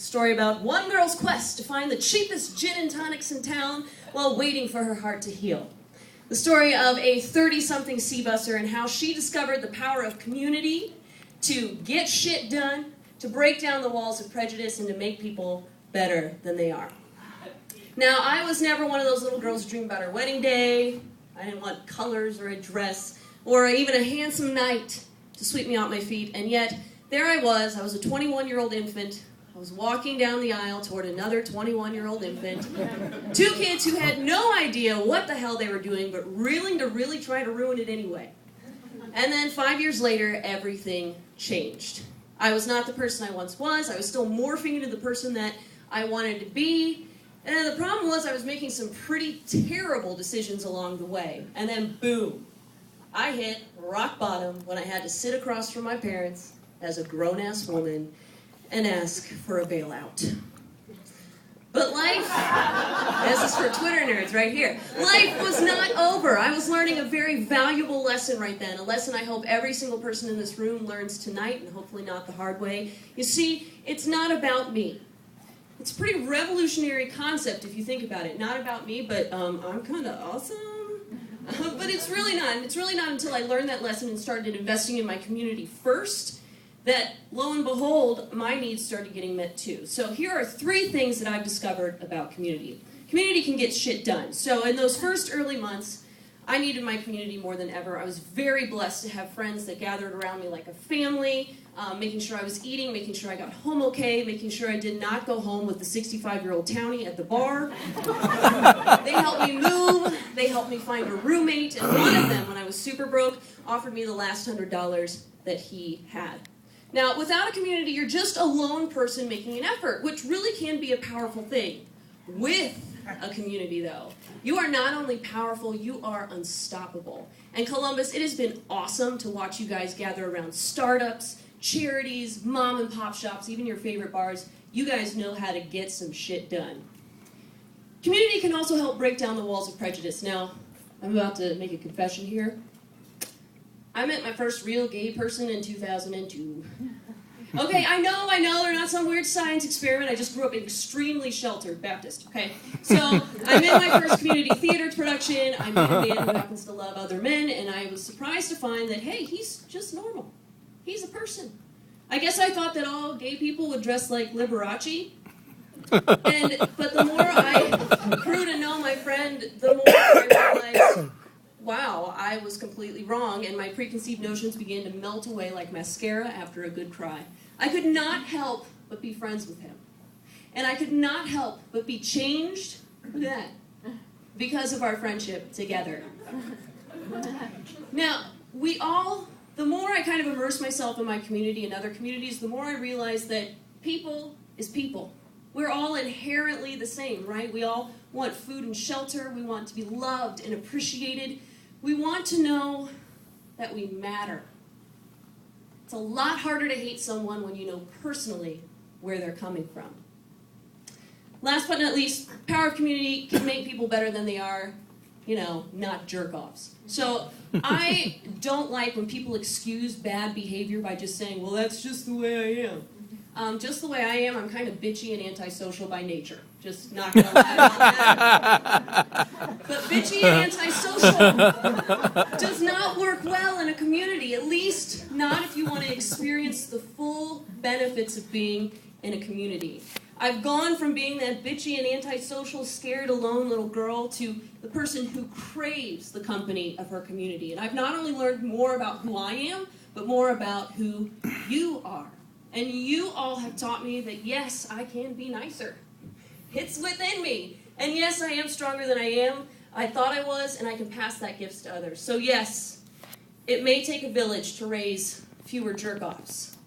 story about one girl's quest to find the cheapest gin and tonics in town while waiting for her heart to heal. The story of a 30-something C-busser and how she discovered the power of community to get shit done, to break down the walls of prejudice, and to make people better than they are. Now, I was never one of those little girls who dreamed about her wedding day. I didn't want colors or a dress or even a handsome knight to sweep me off my feet, and yet there I was a 21-year-old infant. I was walking down the aisle toward another 21-year-old infant. Two kids who had no idea what the hell they were doing, but willing to really try to ruin it anyway. And then 5 years later, everything changed. I was not the person I once was. I was still morphing into the person that I wanted to be. And the problem was I was making some pretty terrible decisions along the way. And then boom, I hit rock bottom when I had to sit across from my parents as a grown-ass woman and ask for a bailout. But life, this is for Twitter nerds right here, life was not over. I was learning a very valuable lesson right then, a lesson I hope every single person in this room learns tonight, and hopefully not the hard way. You see, it's not about me. It's a pretty revolutionary concept if you think about it. Not about me, but I'm kind of awesome. But it's really not. It's really not until I learned that lesson and started investing in my community first that, lo and behold, my needs started getting met too. So here are 3 things that I've discovered about community. Community can get shit done. So in those first early months, I needed my community more than ever. I was very blessed to have friends that gathered around me like a family, making sure I was eating, making sure I got home okay, making sure I did not go home with the 65-year-old townie at the bar. They helped me move, they helped me find a roommate, and one of them, when I was super broke, offered me the last $100 that he had. Now, without a community, you're just a lone person making an effort, which really can be a powerful thing. With a community, though, you are not only powerful, you are unstoppable. And Columbus, it has been awesome to watch you guys gather around startups, charities, mom and pop shops, even your favorite bars. You guys know how to get some shit done. Community can also help break down the walls of prejudice. Now, I'm about to make a confession here. I met my first real gay person in 2002. Okay, I know, they're not some weird science experiment. I just grew up extremely sheltered Baptist, okay? So I'm in my first community theater production. I'm in a man who happens to love other men, and I was surprised to find that, hey, he's just normal. He's a person. I guess I thought that all gay people would dress like Liberace. But the more I grew to know my friend, the more I realized, wow, I was completely wrong, and my preconceived notions began to melt away like mascara after a good cry. I could not help but be friends with him. And I could not help but be changed, look at that, because of our friendship together. Now, the more I kind of immerse myself in my community and other communities, the more I realize that people is people. We're all inherently the same, right? We all want food and shelter. We want to be loved and appreciated. We want to know that we matter. It's a lot harder to hate someone when you know personally where they're coming from. Last but not least, power of community can make people better than they are, not jerk-offs. So I don't like when people excuse bad behavior by just saying, well, that's just the way I am. Just the way I am, I'm kind of bitchy and antisocial by nature. Just not gonna lie about that. But bitchy and antisocial does not work well in a community, at least not if you want to experience the full benefits of being in a community. I've gone from being that bitchy and antisocial, scared, alone little girl to the person who craves the company of her community. And I've not only learned more about who I am, but more about who you are. And you all have taught me that, yes, I can be nicer. It's within me. And yes, I am stronger than I thought I was, and I can pass that gift to others. So yes, it may take a village to raise fewer jerk-offs.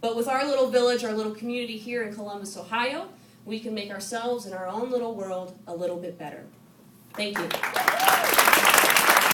But with our little village, our little community here in Columbus, Ohio, we can make ourselves and our own little world a little bit better. Thank you.